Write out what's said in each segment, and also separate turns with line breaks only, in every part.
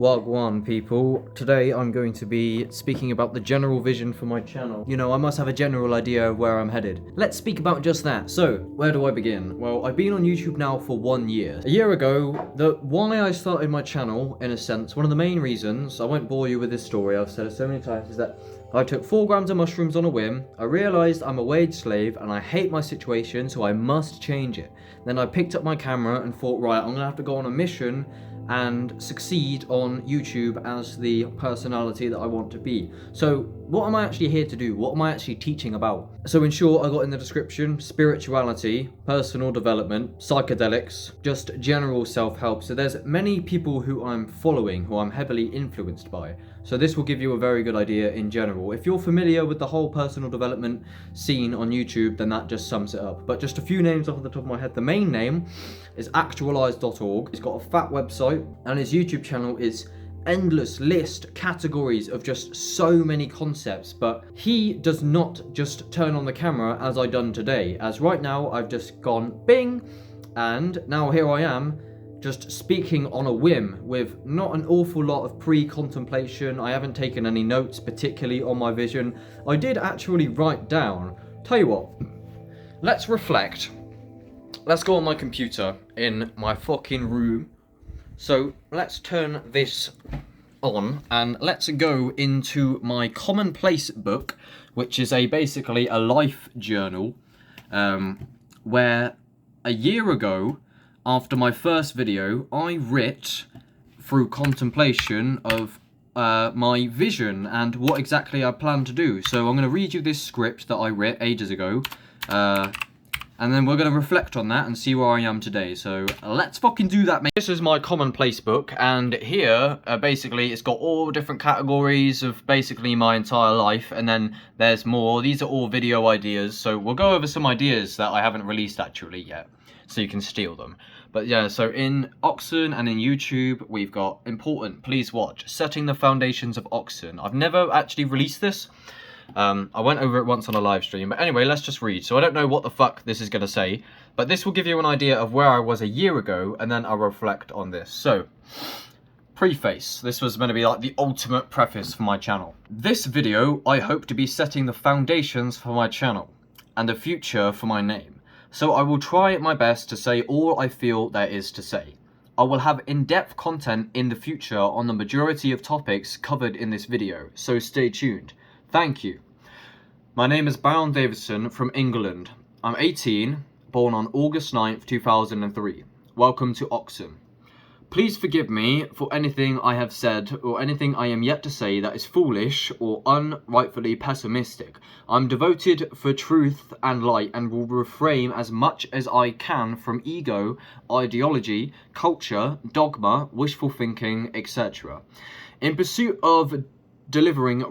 Wagwan people, today I'm going to be speaking about the general vision for my channel. You know, I must have a general idea of where I'm headed. Let's speak about just that. So, where do I begin? Well, I've been on YouTube now for 1 year. A year ago, why I started my channel, in a sense, one of the main reasons, I won't bore you with this story, I've said it so many times, is that I took 4 grams of mushrooms on a whim, I realised I'm a wage slave and I hate my situation, so I must change it. Then I picked up my camera and thought, right, I'm gonna have to go on a mission and succeed on YouTube as the personality that I want to be. So what am I actually here to do? What am I actually teaching about? So in short, I got in the description, spirituality, personal development, psychedelics, just general self-help. So there's many people who I'm following, who I'm heavily influenced by. So this will give you a very good idea in general. If you're familiar with the whole personal development scene on YouTube, then that just sums it up. But just a few names off the top of my head. The main name is actualize.org. He's got a fat website and his YouTube channel is endless list categories of just so many concepts, but he does not just turn on the camera as I done today. As right now I've just gone bing, and now here I am just speaking on a whim with not an awful lot of pre-contemplation. I haven't taken any notes particularly on my vision. I did actually write down, tell you what, let's reflect. Let's go on my computer in my fucking room. So let's turn this on and let's go into my commonplace book, which is basically a life journal, where a year ago, after my first video, I writ through contemplation of my vision and what exactly I plan to do. So I'm going to read you this script that I writ ages ago, and then we're going to reflect on that and see where I am today. So let's fucking do that, mate. This is my commonplace book, and here, basically, it's got all different categories of basically my entire life, and then there's more. These are all video ideas, so we'll go over some ideas that I haven't released actually yet, so you can steal them. But yeah, so in Oxen and in YouTube, we've got important, please watch, setting the foundations of Oxen. I've never actually released this. I went over it once on a live stream, but anyway, let's just read. So I don't know what the fuck this is going to say, but this will give you an idea of where I was a year ago, and then I'll reflect on this. So, preface. This was going to be like the ultimate preface for my channel. This video, I hope to be setting the foundations for my channel, and the future for my name. So I will try my best to say all I feel there is to say. I will have in-depth content in the future on the majority of topics covered in this video, so stay tuned. Thank you. My name is Byron Davidson from England. I'm 18, born on August 9th, 2003. Welcome to Oxen. Please forgive me for anything I have said or anything I am yet to say that is foolish or unrightfully pessimistic. I'm devoted for truth and light and will refrain as much as I can from ego, ideology, culture, dogma, wishful thinking, etc. In pursuit of delivering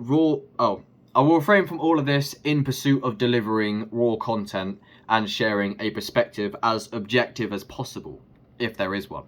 I will refrain from all of this in pursuit of delivering raw content and sharing a perspective as objective as possible, if there is one.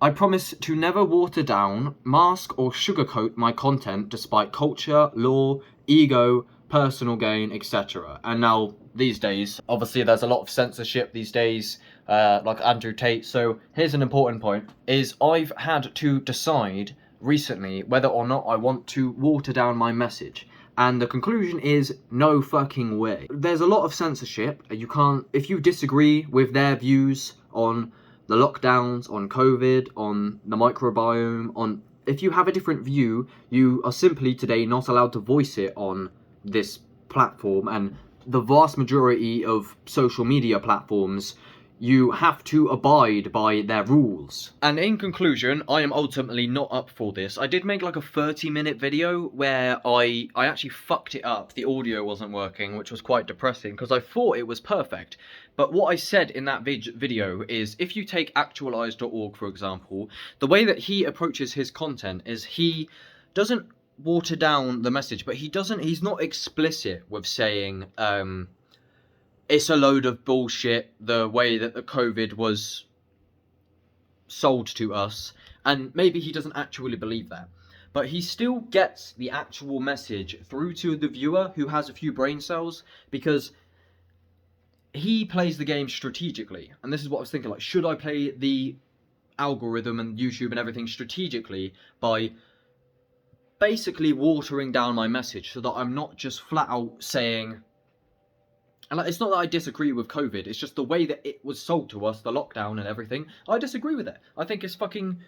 I promise to never water down, mask or sugarcoat my content despite culture, law, ego, personal gain, etc. And now, these days, obviously there's a lot of censorship these days, like Andrew Tate. So here's an important point, is I've had to decide recently whether or not I want to water down my message. And the conclusion is no fucking way. There's a lot of censorship. You can't, if you disagree with their views on the lockdowns, on COVID, on the microbiome, if you have a different view, you are simply today not allowed to voice it on this platform. And the vast majority of social media platforms, you have to abide by their rules. And in conclusion, I am ultimately not up for this. I did make like a 30-minute video where I actually fucked it up. The audio wasn't working, which was quite depressing because I thought it was perfect. But what I said in that video is, if you take actualize.org, for example, the way that he approaches his content is he doesn't water down the message, but he's not explicit with saying, it's a load of bullshit, the way that the COVID was sold to us. And maybe he doesn't actually believe that. But he still gets the actual message through to the viewer who has a few brain cells, because he plays the game strategically. And this is what I was thinking, like, should I play the algorithm and YouTube and everything strategically by basically watering down my message so that I'm not just flat out saying, and it's not that I disagree with COVID, it's just the way that it was sold to us, the lockdown and everything, I disagree with it. I think it's fucking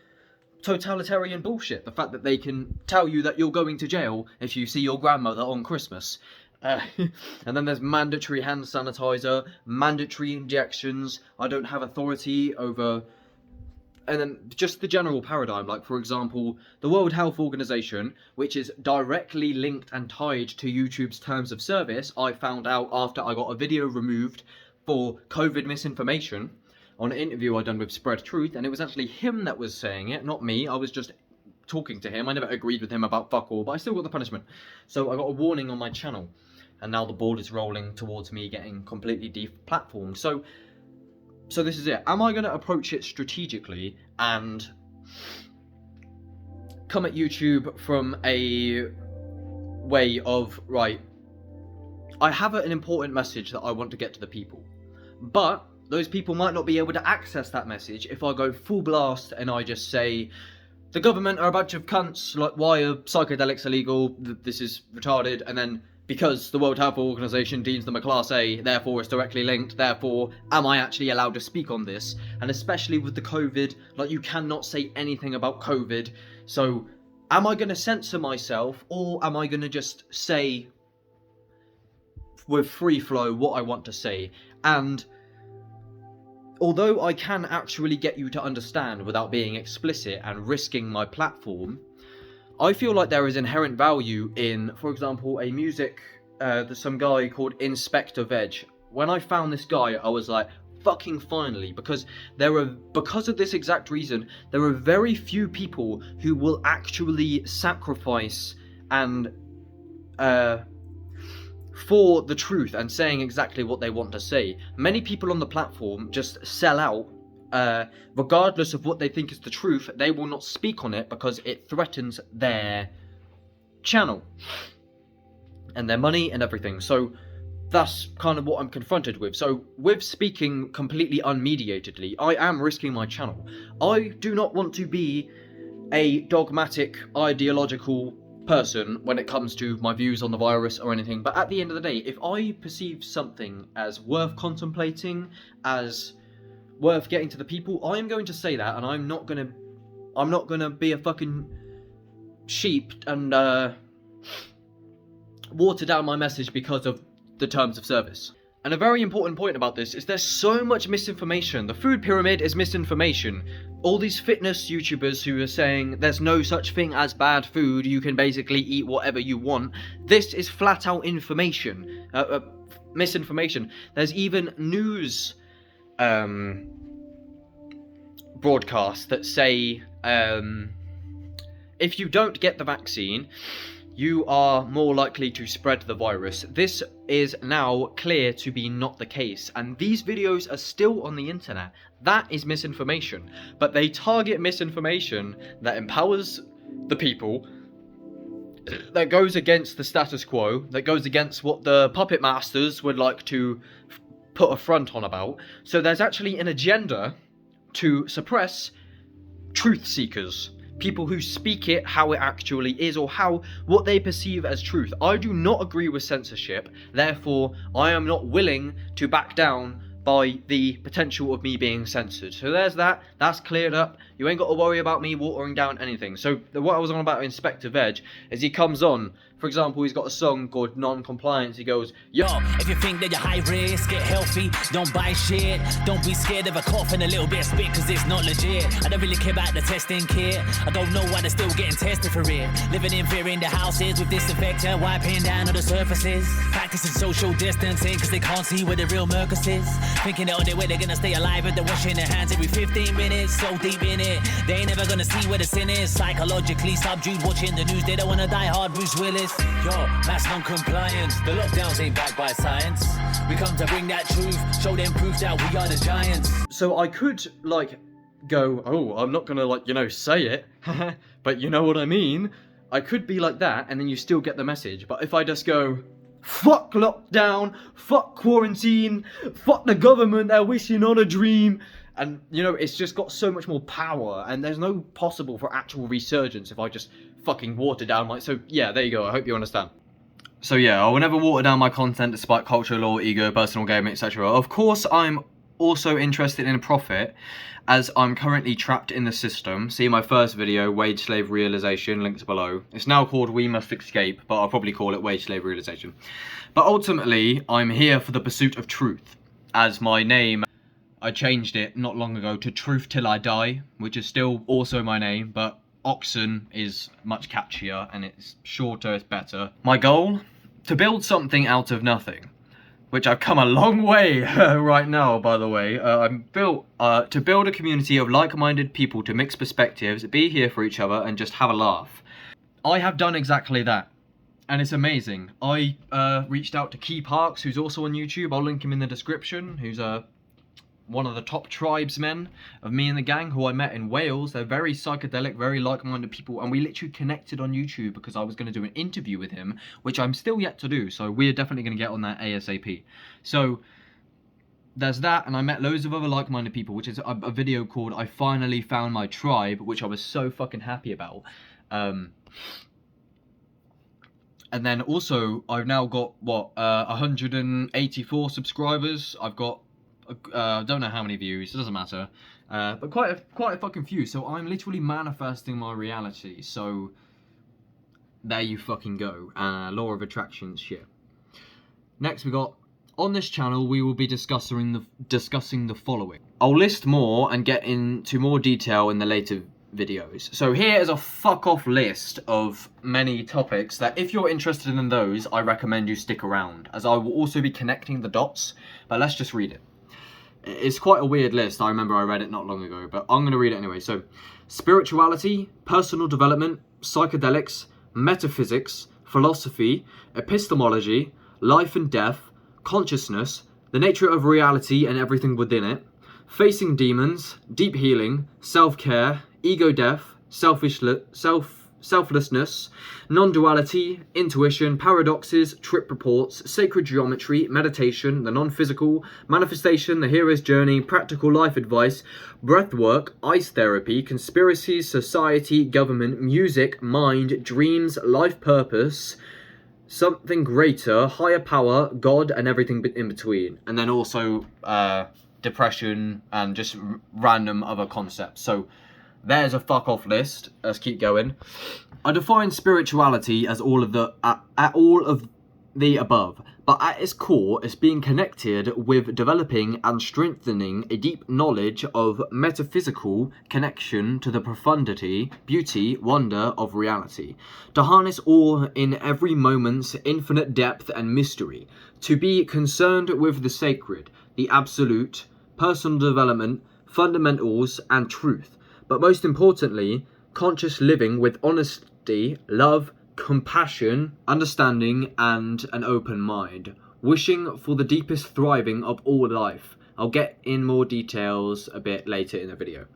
totalitarian bullshit, the fact that they can tell you that you're going to jail if you see your grandmother on Christmas. And then there's mandatory hand sanitizer, mandatory injections, I don't have authority over... And then just the general paradigm, like for example, the World Health Organization, which is directly linked and tied to YouTube's terms of service, I found out after I got a video removed for COVID misinformation on an interview I done with Spread Truth, and it was actually him that was saying it, not me. I was just talking to him. I never agreed with him about fuck all, but I still got the punishment. So I got a warning on my channel, and now the ball is rolling towards me getting completely deplatformed. So this is it. Am I going to approach it strategically and come at YouTube from a way of, right, I have an important message that I want to get to the people, but those people might not be able to access that message if I go full blast and I just say, the government are a bunch of cunts, like, why are psychedelics illegal, this is retarded, and then because the World Health Organization deems them a Class A, therefore it's directly linked, therefore am I actually allowed to speak on this? And especially with the COVID, like, you cannot say anything about COVID, so am I going to censor myself, or am I going to just say with free flow what I want to say? And although I can actually get you to understand without being explicit and risking my platform, I feel like there is inherent value in, for example, a music, there's some guy called Inspector Veg. When I found this guy, I was like, fucking finally, because because of this exact reason, there are very few people who will actually sacrifice and, for the truth and saying exactly what they want to say. Many people on the platform just sell out. Regardless of what they think is the truth, they will not speak on it because it threatens their channel and their money and everything. So that's kind of what I'm confronted with. So with speaking completely unmediatedly, I am risking my channel. I do not want to be a dogmatic, ideological person when it comes to my views on the virus or anything, but at the end of the day, if I perceive something as worth contemplating, as worth getting to the people, I am going to say that, and I'm not gonna be a fucking sheep and water down my message because of the terms of service. And a very important point about this is there's so much misinformation. The food pyramid is misinformation. All these fitness YouTubers who are saying there's no such thing as bad food, you can basically eat whatever you want. This is flat out misinformation. There's even news broadcasts that say if you don't get the vaccine, you are more likely to spread the virus. This is now clear to be not the case, and these videos are still on the internet. That is misinformation, but they target misinformation that empowers the people, that goes against the status quo, that goes against what the puppet masters would like to put a front on about. So there's actually an agenda to suppress truth seekers, people who speak it how it actually is, or what they perceive as truth. I do not agree with censorship, therefore I am not willing to back down by the potential of me being censored. So there's that, that's cleared up. You ain't got to worry about me watering down anything. So what I was on about Inspector Veg is he comes on, for example, he's got a song called Non-Compliance. He goes, yo,
if you think that you're high risk, get healthy, don't buy shit. Don't be scared of a cough and a little bit of spit, cause it's not legit. I don't really care about the testing kit. I don't know why they're still getting tested for it. Living in fear in the houses with disinfectant, wiping down all the surfaces. Practicing social distancing cause they can't see where the real Mercus is. Thinking the only way they're gonna stay alive is they're washing their hands every 15 minutes. So deep in it, they ain't never gonna see where the sin is. Psychologically subdued, watching the news, they don't wanna die hard. Bruce Willis. Yo, mass non-compliance. The lockdowns ain't backed by science. We come to bring that truth, show them proof that we are the giants.
So I could, like, go, oh, I'm not gonna, like, say it, but you know what I mean? I could be like that, and then you still get the message. But if I just go, fuck lockdown, fuck quarantine, fuck the government, they're wishing on a dream, And, you know, it's just got so much more power, and there's no possible for actual resurgence if I just fucking water down my... So, yeah, there you go. I hope you understand. So, yeah, I will never water down my content despite culture, law, ego, personal gaming, etc. Of course, I'm also interested in profit, as I'm currently trapped in the system. See my first video, Wage Slave Realization, links below. It's now called We Must Escape, but I'll probably call it Wage Slave Realization. But ultimately, I'm here for the pursuit of truth, as my name... I changed it not long ago to Truth Till I Die, which is still also my name, but Oxen is much catchier and it's shorter, it's better. My goal? To build something out of nothing, which I've come a long way right now, by the way. I'm built to build a community of like-minded people to mix perspectives, be here for each other, and just have a laugh. I have done exactly that. And it's amazing. I reached out to Key Parks, who's also on YouTube. I'll link him in the description, who's one of the top tribesmen of me and the gang, who I met in Wales. They're very psychedelic, very like-minded people, and we literally connected on YouTube because I was going to do an interview with him, which I'm still yet to do, so we're definitely going to get on that ASAP. So there's that, and I met loads of other like-minded people, which is a video called I Finally Found My Tribe, which I was so fucking happy about. And then also, I've now got, 184 subscribers. I've got don't know how many views, it doesn't matter, but quite a fucking few. So I'm literally manifesting my reality. So there you fucking go. Law of attraction shit. Next we got, on this channel we will be discussing the following. I'll list more and get into more detail in the later videos. So here is a fuck off list of many topics that if you're interested in those, I recommend you stick around, as I will also be connecting the dots. But let's just read it. It's quite a weird list. I remember I read it not long ago, but I'm going to read it anyway. So, spirituality, personal development, psychedelics, metaphysics, philosophy, epistemology, life and death, consciousness, the nature of reality and everything within it, facing demons, deep healing, self-care, ego death, selflessness, non-duality, intuition, paradoxes, trip reports, sacred geometry, meditation, the non-physical, manifestation, the hero's journey, practical life advice, breathwork, ice therapy, conspiracies, society, government, music, mind, dreams, life purpose, something greater, higher power, God, and everything in between. And then also depression and just random other concepts. So there's a fuck off list. Let's keep going. I define spirituality as all of the above, but at its core, it's being connected with developing and strengthening a deep knowledge of metaphysical connection to the profundity, beauty, wonder of reality. To harness awe in every moment's infinite depth and mystery. To be concerned with the sacred, the absolute, personal development, fundamentals, and truth. But most importantly, conscious living with honesty, love, compassion, understanding, and an open mind. Wishing for the deepest thriving of all life. I'll get in more details a bit later in the video.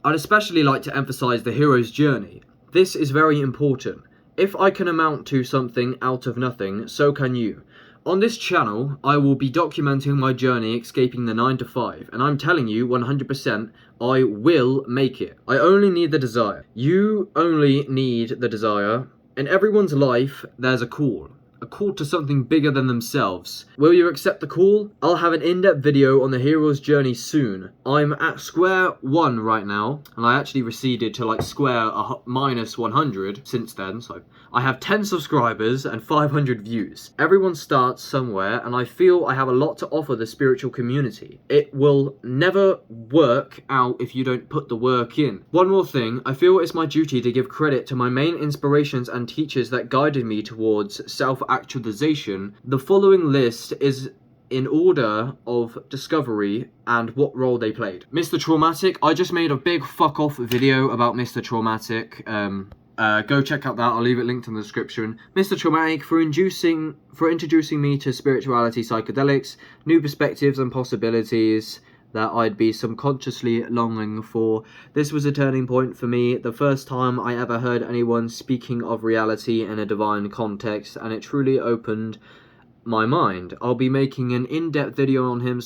I'd especially like to emphasize the hero's journey. This is very important. If I can amount to something out of nothing, so can you. On this channel, I will be documenting my journey escaping the 9 to 5, and I'm telling you 100% I will make it. I only need the desire. You only need the desire. In everyone's life, there's a call to something bigger than themselves. Will you accept the call? I'll have an in-depth video on the hero's journey soon. I'm at square 1 right now, and I actually receded to like square minus 100 since then, so I have 10 subscribers and 500 views. Everyone starts somewhere, and I feel I have a lot to offer the spiritual community. It will never work out if you don't put the work in. One more thing, I feel it's my duty to give credit to my main inspirations and teachers that guided me towards self-actualization. The following list is in order of discovery and what role they played. Mr. Traumatic, I just made a big fuck off video about Mr. Traumatic. Go check out that, I'll leave it linked in the description. Mr. Traumatic for introducing me to spirituality, psychedelics, new perspectives and possibilities that I'd be subconsciously longing for. This was a turning point for me, the first time I ever heard anyone speaking of reality in a divine context, and it truly opened my mind. I'll be making an in-depth video on him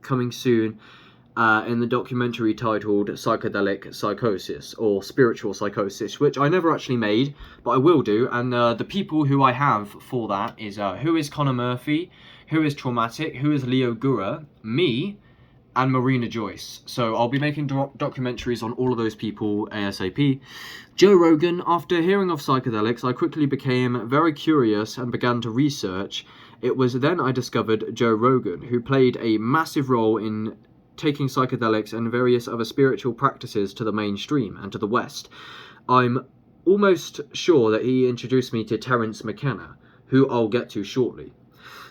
coming soon, in the documentary titled Psychedelic Psychosis or Spiritual Psychosis, which I never actually made, but I will do. And the people who I have for that is who is Connor Murphy, who is Traumatic, who is Leo Gura, me, and Marina Joyce. So I'll be making documentaries on all of those people ASAP. Joe Rogan, after hearing of psychedelics, I quickly became very curious and began to research. It was then I discovered Joe Rogan, who played a massive role in taking psychedelics and various other spiritual practices to the mainstream and to the West. I'm almost sure that he introduced me to Terence McKenna, who I'll get to shortly.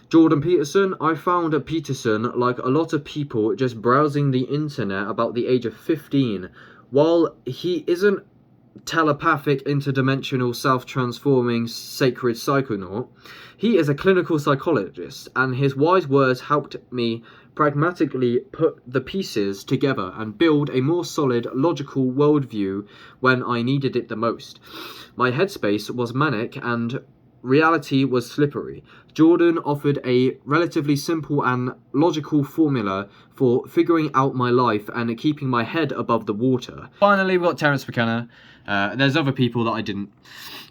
Jordan Peterson, I found Peterson, like a lot of people, just browsing the internet about the age of 15. While he isn't telepathic, interdimensional, self-transforming, sacred psychonaut, he is a clinical psychologist, and his wise words helped me pragmatically put the pieces together and build a more solid, logical worldview when I needed it the most. My headspace was manic and reality was slippery. Jordan offered a relatively simple and logical formula for figuring out my life and keeping my head above the water. Finally, we've got Terence McKenna. There's other people that I didn't.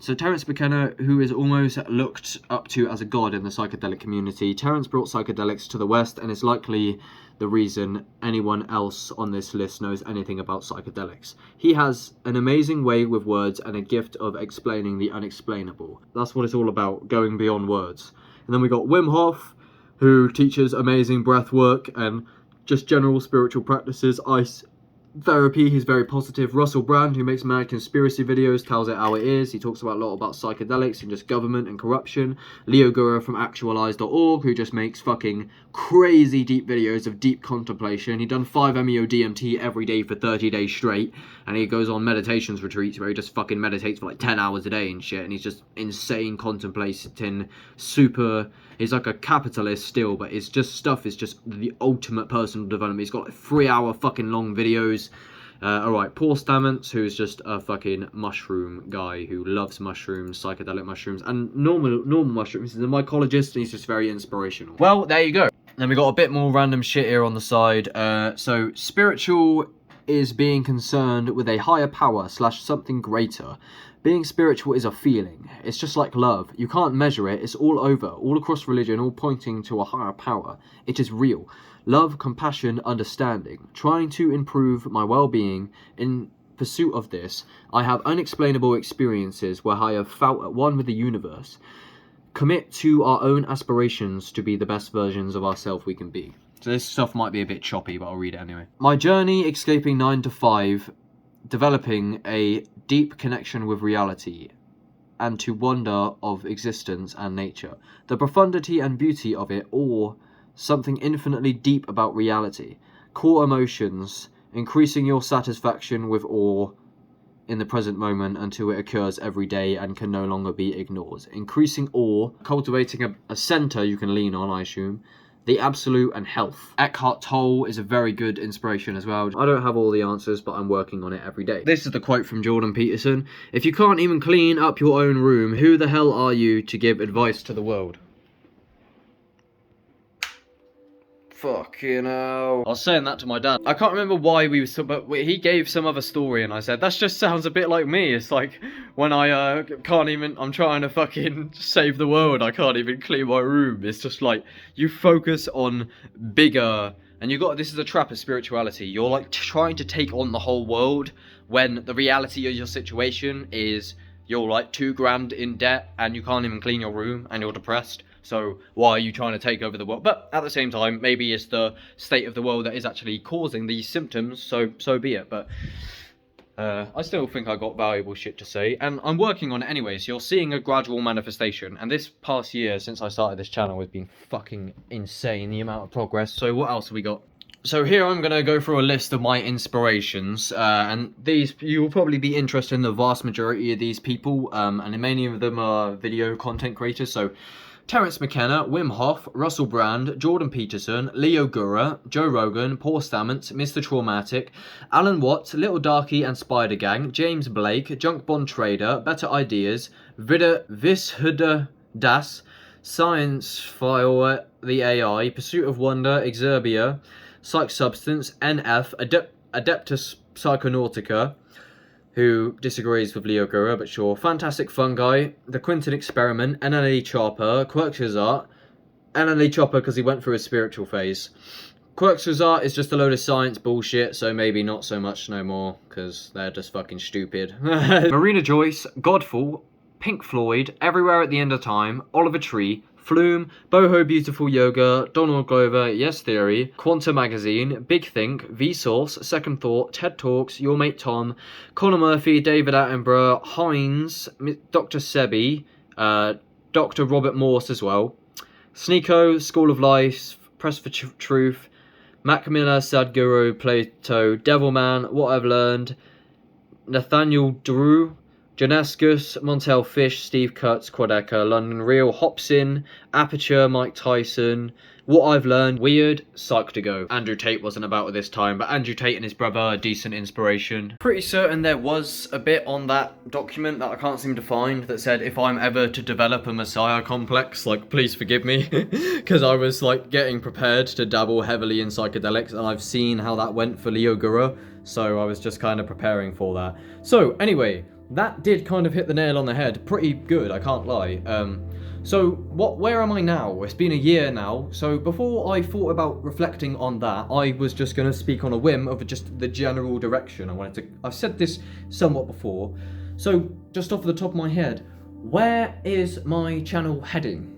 So Terence McKenna, who is almost looked up to as a god in the psychedelic community. Terence brought psychedelics to the West and is likely the reason anyone else on this list knows anything about psychedelics. He has an amazing way with words and a gift of explaining the unexplainable. That's what it's all about, going beyond words. And then we got Wim Hof, who teaches amazing breath work and just general spiritual practices, ice therapy. He's very positive. Russell Brand, who makes mad conspiracy videos, tells it how it is. He talks about a lot about psychedelics and just government and corruption. Leo Gura from actualize.org, who just makes fucking crazy deep videos of deep contemplation. He done 5-MeO DMT every day for 30 days straight, and he goes on meditations retreats where he just fucking meditates for like 10 hours a day and shit, and he's just insane contemplating, super. He's like a capitalist still, but his just stuff is just the ultimate personal development. He's got like 3-hour fucking long videos. Alright, Paul Stamets, who's just a fucking mushroom guy who loves mushrooms, psychedelic mushrooms, and normal mushrooms. He's a mycologist and he's just very inspirational. Well, there you go. Then we got a bit more random shit here on the side. So, spiritual is being concerned with a higher power / something greater. Being spiritual is a feeling. It's just like love. You can't measure it. It's all over, all across religion, all pointing to a higher power. It is real. Love, compassion, understanding. Trying to improve my well-being. In pursuit of this, I have unexplainable experiences where I have felt at one with the universe. Commit to our own aspirations to be the best versions of ourselves we can be. So this stuff might be a bit choppy, but I'll read it anyway. My journey escaping 9 to 5, developing a deep connection with reality and to wonder of existence and nature. The profundity and beauty of it all, something infinitely deep about reality. Core emotions, increasing your satisfaction with awe in the present moment until it occurs every day and can no longer be ignored. Increasing awe, cultivating a center you can lean on, I assume. The absolute and health. Eckhart Tolle is a very good inspiration as well. I don't have all the answers, but I'm working on it every day. This is the quote from Jordan Peterson. If you can't even clean up your own room, who the hell are you to give advice to the world? Fucking hell. I was saying that to my dad. I can't remember why we were, but he gave some other story and I said, that just sounds a bit like me. It's like when I can't even, I'm trying to fucking save the world, I can't even clean my room. It's just like, you focus on bigger, and you got, this is a trap of spirituality. You're like trying to take on the whole world when the reality of your situation is you're like $2,000 in debt and you can't even clean your room and you're depressed. So why are you trying to take over the world? But at the same time, maybe it's the state of the world that is actually causing these symptoms, so be it. But I still think I got valuable shit to say, and I'm working on it anyway, so you're seeing a gradual manifestation. And this past year, since I started this channel, has been fucking insane, the amount of progress. So what else have we got? So here I'm going to go through a list of my inspirations, and these, you will probably be interested in the vast majority of these people, and many of them are video content creators. So Terence McKenna, Wim Hof, Russell Brand, Jordan Peterson, Leo Gura, Joe Rogan, Paul Stamets, Mr. Traumatic, Alan Watts, Little Darky and Spider Gang, James Blake, Junk Bond Trader, Better Ideas, Vishuddha Das, Science File, The AI, Pursuit of Wonder, Exerbia, Psych Substance, NF, Adeptus Psychonautica, who disagrees with Leo Gura, but sure, Fantastic Fungi, The Quinton Experiment, NLE Chopper, Quirks' Art, NLE Chopper because he went through a spiritual phase. Quirks' Art is just a load of science bullshit, so maybe not so much no more, because they're just fucking stupid. Marina Joyce, Godfall, Pink Floyd, Everywhere at the End of Time, Oliver Tree, Flume, Boho Beautiful Yoga, Donald Glover, Yes Theory, Quanta Magazine, Big Think, Vsauce, Second Thought, TED Talks, Your Mate Tom, Conor Murphy, David Attenborough, Hines, Dr. Sebi, Dr. Robert Morse as well, Sneeko, School of Life, Press for Truth, Mac Miller, Sadhguru, Plato, Devilman, What I've Learned, Nathaniel Drew, Janescus, Montel Fish, Steve Cutts, Quadeca, London Real, Hopsin, Aperture, Mike Tyson, What I've Learned, Weird, Psych to Go. Andrew Tate wasn't about at this time, but Andrew Tate and his brother are decent inspiration. Pretty certain there was a bit on that document that I can't seem to find that said if I'm ever to develop a messiah complex, like, please forgive me, because I was like getting prepared to dabble heavily in psychedelics, and I've seen how that went for Leo Gura, so I was just kind of preparing for that. So anyway, that did kind of hit the nail on the head. Pretty good, I can't lie. So where am I now? It's been a year now. So before I thought about reflecting on that, I was just going to speak on a whim of just the general direction I wanted to. I've said this somewhat before. So just off the top of my head, where is my channel heading?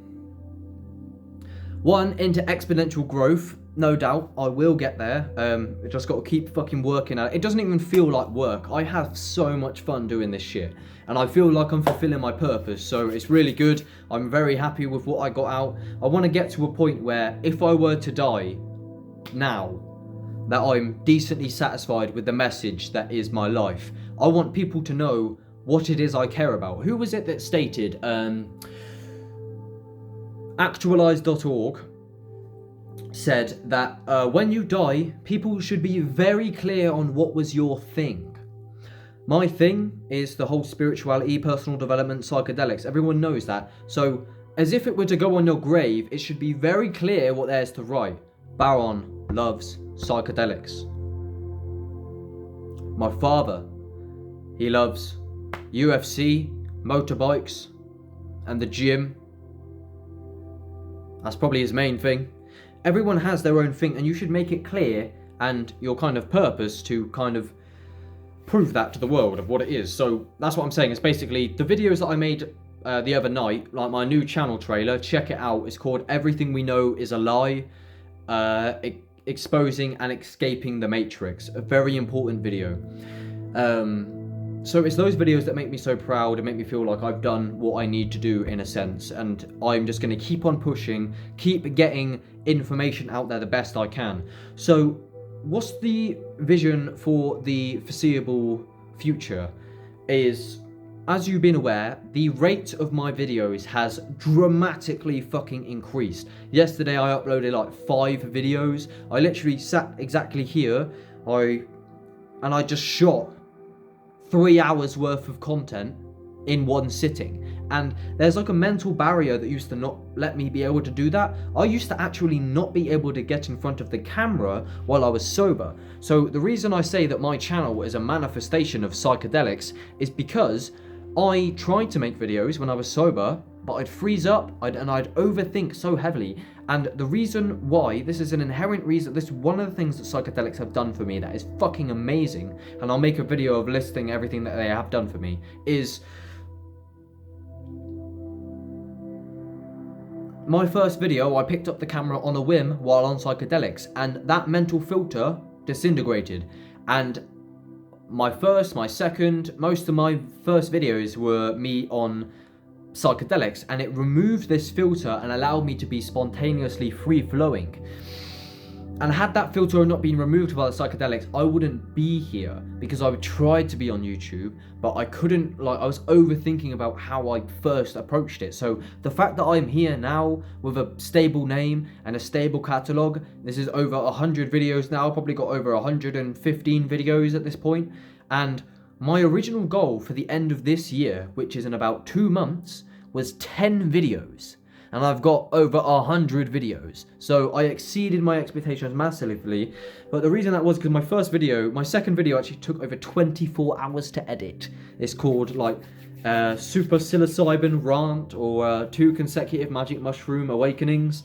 One, into exponential growth. No doubt, I will get there. I just got to keep fucking working at it. It doesn't even feel like work. I have so much fun doing this shit. And I feel like I'm fulfilling my purpose. So it's really good. I'm very happy with what I got out. I want to get to a point where if I were to die now, that I'm decently satisfied with the message that is my life. I want people to know what it is I care about. Who was it that stated, Actualize.org said that when you die, people should be very clear on what was your thing. My thing is the whole spirituality, personal development, psychedelics. Everyone knows that. So, as if it were to go on your grave, it should be very clear what there's to write. Baron loves psychedelics. My father, he loves UFC, motorbikes, and the gym. That's probably his main thing. Everyone has their own thing, and you should make it clear and your kind of purpose to kind of prove that to the world of what it is. So that's what I'm saying. It's basically the videos that I made the other night, like my new channel trailer. Check it out. It's called Everything We Know Is a Lie, Exposing and Escaping the Matrix. A very important video. So it's those videos that make me so proud and make me feel like I've done what I need to do in a sense, and I'm just going to keep on pushing, keep getting information out there the best I can. So what's the vision for the foreseeable future is, as you've been aware, the rate of my videos has dramatically fucking increased. Yesterday I uploaded like 5 videos. I literally sat exactly here, and I just shot 3 hours worth of content in one sitting. And there's like a mental barrier that used to not let me be able to do that. I used to actually not be able to get in front of the camera while I was sober. So the reason I say that my channel is a manifestation of psychedelics is because I tried to make videos when I was sober, but I'd freeze up and I'd overthink so heavily. And the reason why, this is an inherent reason, this is one of the things that psychedelics have done for me that is fucking amazing, and I'll make a video of listing everything that they have done for me, is my first video, I picked up the camera on a whim while on psychedelics, and that mental filter disintegrated. And my second, most of my first videos were me on psychedelics, and it removed this filter and allowed me to be spontaneously free-flowing. And had that filter not been removed by the psychedelics, I wouldn't be here, because I tried to be on YouTube, but I couldn't, I was overthinking about how I first approached it. So the fact that I'm here now with a stable name and a stable catalogue, this is over 100 videos now, probably got over 115 videos at this point, and my original goal for the end of this year, which is in about 2 months, was 10 videos. and I've got over 100 videos. So I exceeded my expectations massively. But the reason that was because my second video actually took over 24 hours to edit. It's called like Super Psilocybin Rant or 2 Consecutive Magic Mushroom Awakenings.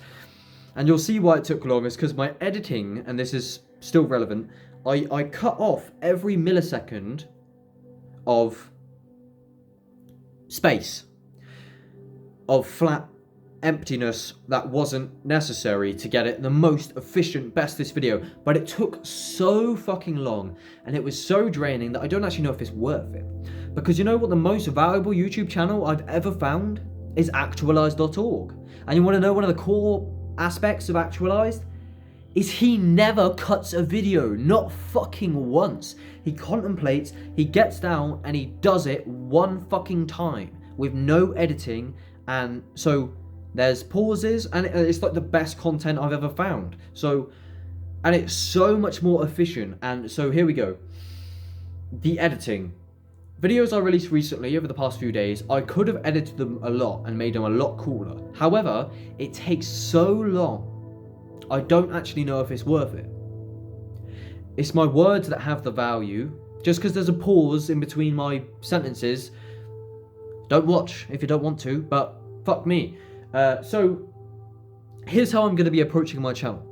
And you'll see why it took long. It's because my editing, and this is still relevant, I cut off every millisecond of space, of flat emptiness that wasn't necessary to get it the most efficient, bestest video. But it took so fucking long, and it was so draining that I don't actually know if it's worth it. Because you know what the most valuable YouTube channel I've ever found is Actualized.org. And you want to know one of the core aspects of Actualized? Is he never cuts a video, not fucking once. He contemplates, he gets down, and he does it one fucking time with no editing. And so there's pauses, and it's like the best content I've ever found. So, and it's so much more efficient. And so here we go. The editing. Videos I released recently over the past few days, I could have edited them a lot and made them a lot cooler. However, it takes so long, I don't actually know if it's worth it. It's my words that have the value. Just because there's a pause in between my sentences, don't watch if you don't want to, but fuck me. So, here's how I'm going to be approaching my channel.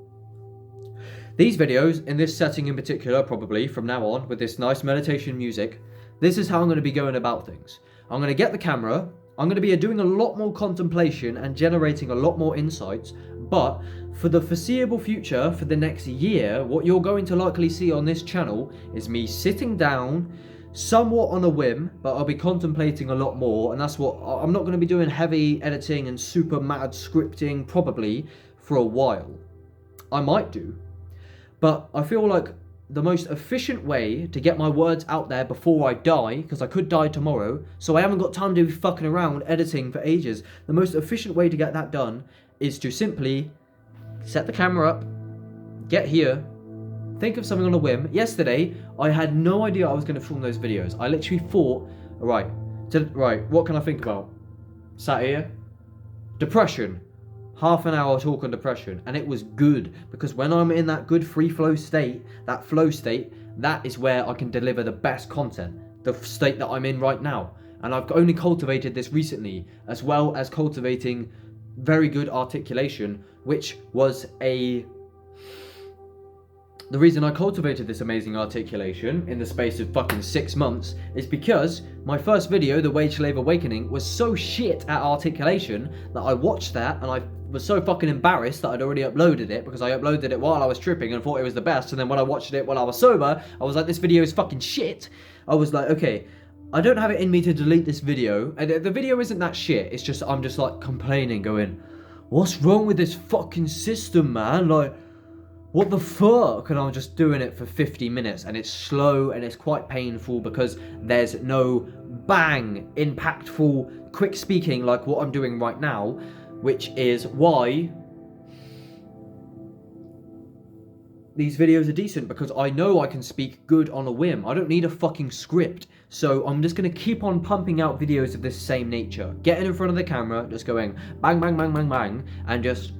These videos, in this setting in particular, probably from now on, with this nice meditation music, this is how I'm going to be going about things. I'm going to get the camera, I'm going to be doing a lot more contemplation and generating a lot more insights, but for the foreseeable future, for the next year, what you're going to likely see on this channel is me sitting down, somewhat on a whim, but I'll be contemplating a lot more, and that's what, I'm not going to be doing heavy editing and super mad scripting, probably, for a while. I might do, but I feel like the most efficient way to get my words out there before I die, because I could die tomorrow, so I haven't got time to be fucking around editing for ages. The most efficient way to get that done is to simply set the camera up, get here, think of something on a whim. Yesterday, I had no idea I was going to film those videos. I literally thought, right, what can I think about? Sat here, depression. Half an hour talk on depression, and it was good, because when I'm in that good free flow state, that flow state, that is where I can deliver the best content, the state that I'm in right now. And I've only cultivated this recently, as well as cultivating very good articulation, which was the reason I cultivated this amazing articulation in the space of fucking 6 months is because my first video, The Wage Slave Awakening, was so shit at articulation that I watched that and I was so fucking embarrassed that I'd already uploaded it, because I uploaded it while I was tripping and thought it was the best, and then when I watched it while I was sober, I was like, this video is fucking shit. I was like, okay, I don't have it in me to delete this video, and the video isn't that shit, it's just, I'm just like complaining, going, what's wrong with this fucking system, man? Like, what the fuck? And I'm just doing it for 50 minutes, and it's slow and it's quite painful because there's no bang, impactful, quick speaking like what I'm doing right now, which is why these videos are decent, because I know I can speak good on a whim. I don't need a fucking script. So I'm just going to keep on pumping out videos of this same nature. Getting in front of the camera, just going bang, bang, bang, bang, bang, and just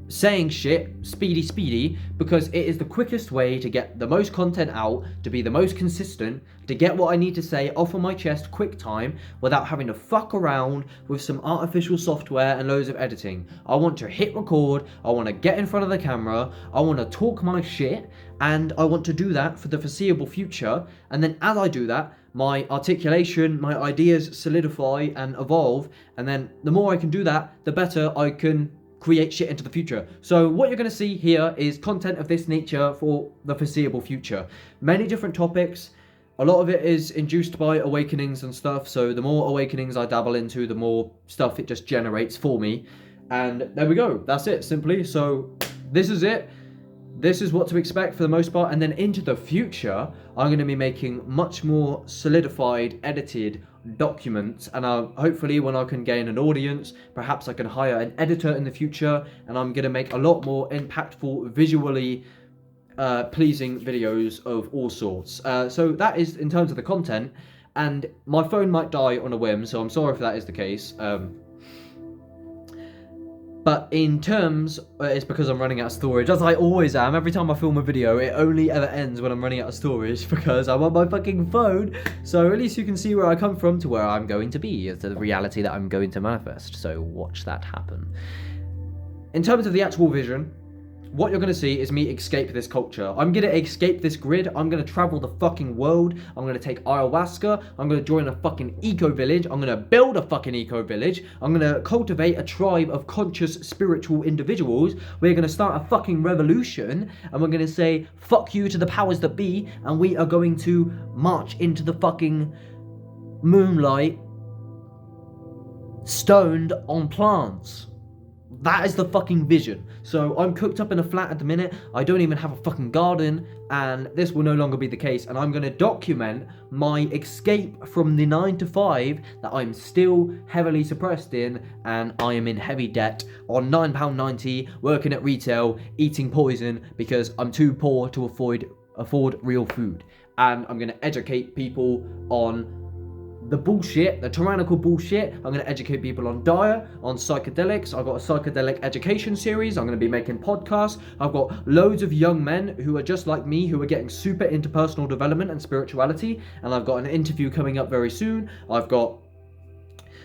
saying shit, speedy, because it is the quickest way to get the most content out, to be the most consistent, to get what I need to say off of my chest quick time, without having to fuck around with some artificial software and loads of editing. I want to hit record, I want to get in front of the camera, I want to talk my shit, and I want to do that for the foreseeable future, and then as I do that, my articulation, my ideas solidify and evolve, and then the more I can do that, the better I can create shit into the future. So what you're going to see here is content of this nature for the foreseeable future. Many different topics. A lot of it is induced by awakenings and stuff, so the more awakenings I dabble into, the more stuff it just generates for me. And there we go. That's it, simply. So this is it. This is what to expect for the most part. And then into the future, I'm going to be making much more solidified, edited documents, and hopefully when I can gain an audience, perhaps I can hire an editor in the future, and I'm going to make a lot more impactful, visually pleasing videos of all sorts. So that is in terms of the content, and my phone might die on a whim, so I'm sorry if that is the case. But in terms, it's because I'm running out of storage, as I always am. Every time I film a video, it only ever ends when I'm running out of storage because I'm on my fucking phone. So at least you can see where I come from to where I'm going to be, as the reality that I'm going to manifest. So watch that happen. In terms of the actual vision, what you're going to see is me escape this culture. I'm going to escape this grid. I'm going to travel the fucking world. I'm going to take ayahuasca. I'm going to join a fucking eco-village. I'm going to build a fucking eco-village. I'm going to cultivate a tribe of conscious spiritual individuals. We're going to start a fucking revolution. And we're going to say, fuck you to the powers that be. And we are going to march into the fucking moonlight stoned on plants. That is the fucking vision. So I'm cooked up in a flat at the minute. I don't even have a fucking garden, and this will no longer be the case. And I'm going to document my escape from the 9 to 5 that I'm still heavily suppressed in, and I am in heavy debt on £9.90, working at retail, eating poison because I'm too poor to afford real food. And I'm going to educate people on the bullshit, the tyrannical bullshit. I'm going to educate people on diet, on psychedelics. I've got a psychedelic education series. I'm going to be making podcasts. I've got loads of young men who are just like me, who are getting super into personal development and spirituality. And I've got an interview coming up very soon. I've got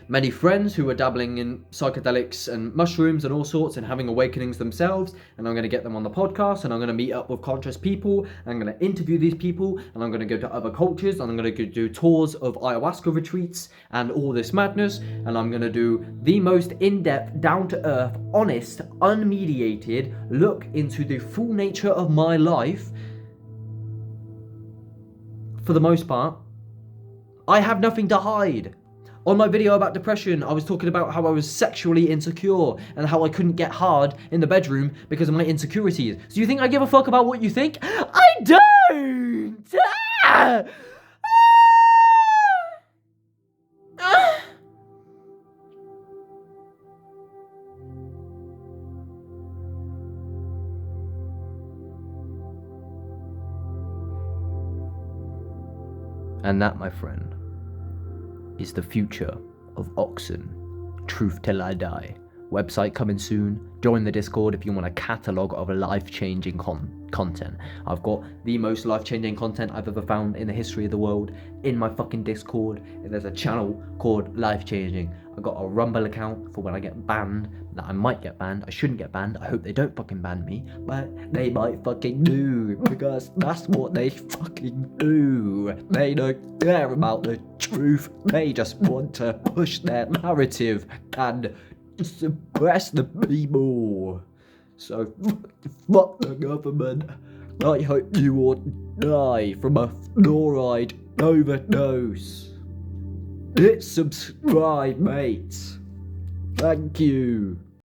many friends who are dabbling in psychedelics and mushrooms and all sorts and having awakenings themselves, and I'm going to get them on the podcast, and I'm going to meet up with conscious people, and I'm going to interview these people, and I'm going to go to other cultures, and I'm going to do tours of ayahuasca retreats and all this madness, and I'm going to do the most in-depth, down-to-earth, honest, unmediated look into the full nature of my life. For the most part, I have nothing to hide. On my video about depression, I was talking about how I was sexually insecure and how I couldn't get hard in the bedroom because of my insecurities. So you think I give a fuck about what you think? I don't! Ah! Ah! And that, my friend, is the future of Oxen. Truth till I die. Website coming soon. Join the Discord if you want a catalogue of life-changing content. I've got the most life-changing content I've ever found in the history of the world in my fucking Discord. There's a channel called Life Changing. I've got a Rumble account for when I get banned. That I might get banned. I shouldn't get banned. I hope they don't fucking ban me. But they might fucking do. Because that's what they fucking do. They don't care about the truth. They just want to push their narrative and suppress the people. So fuck the government. I hope you all die from a fluoride overdose. Hit subscribe, mates. Thank you.